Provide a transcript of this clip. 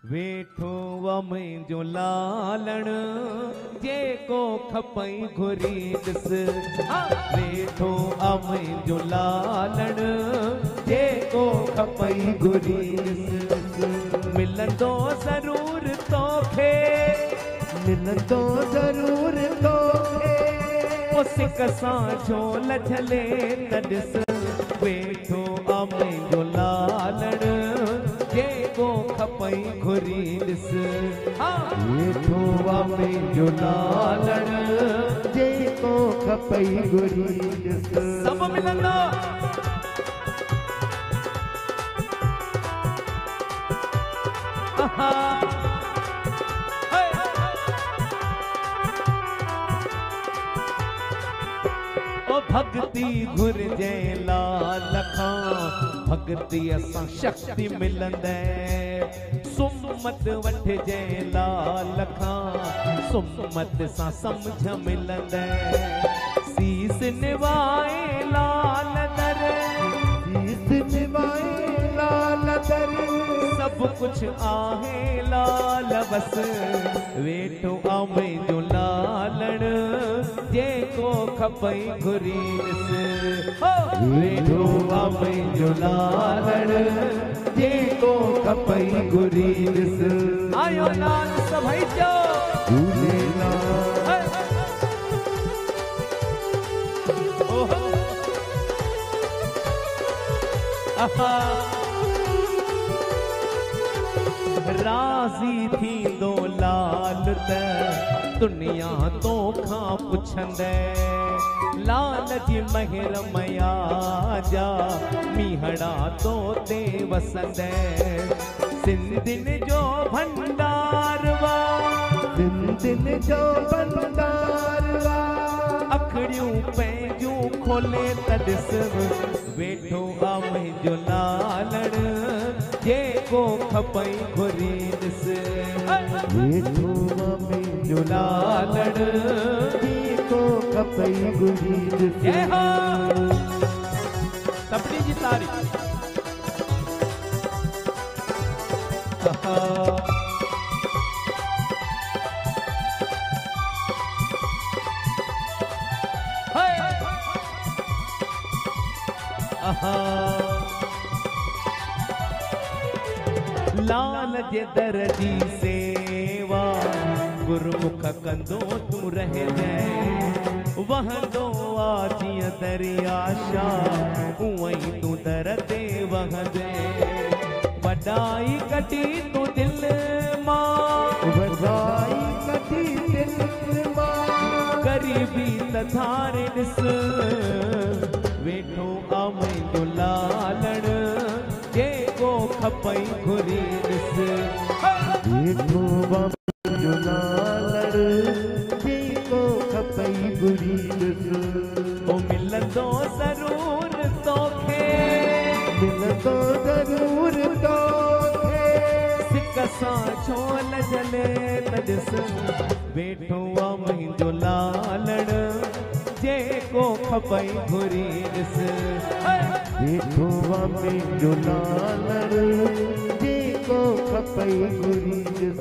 वेठो मुंहिंजो लालण जेको खपई घुरी ॾिस। वेठो मुंहिंजो लालण जेको खपई घुरी ॾिस। मिलंदो ज़रूर तोखे, मिलंदो ज़रूर तोखे। सिक सां झोल झले त ॾिस। वेठो मुंहिंजो लालण जेको खपई घुरी ॾिस। वेठो मुंहिंजो लालण जेको खपई घुरी ॾिस। सभु मिलंदो भक्ति घुरजे लाल खां, भक्ति सां शक्ति मिलंदे। सुमत वठजे लाल खां, सुमत सां समझ मिलंदे। सीस निवाए लाल दर, सीस निवाए लाल दर। सब कुछ आहे लाल बस। वेठो मुंहिंजो लालण जेको खपई घुरी ॾिस। वेठो मुंहिंजो लालण जेको खपई घुरी ॾिस। आयो लाल सभई चओ झूलेलाल। राज़ी थींदो लाल त दुनिया तोखां पुछंदे। लाल जी महिर मया जा मीहड़ा तो ते वसंदे। सिंधिन जो भंडार वा, सिंधिन जो भंडार वा। अखड़ियूं पंहिंजूं खोले त ॾिस। वेठो मुंहिंजो लालण जेको खपई घुरी ॾिस। वेठो मुंहिंजो लालण जेको खपई घुरी ॾिस। जय हो सभिनी जी तारीफ़। लाल जे दर जी सेवा गुरमुख कंदो तूं रहिजे। वहंदो आ जीअं दरिया शाह, उअं ई तूं दर ते वहंदे। वॾाई कढी तूं दिल मां, वॾाई कढी दिल मां। गरीबी त धारे ॾिस। वेठो मुंहिंजो लालण जेको खपई घुरी ॾिस। वेठो मुंहिंजो लालण जेको खपई घुरी ॾिस। मिलंदो ज़रूर तोखे, मिलंदो ज़रूर तोखे। सिक सां झोल झले त ॾिस। वेठो मुंहिंजो लालण जेको खपई घुरी ॾिस। वेठो मुंहिंजो लालण जेको खपई घुरी ॾिस।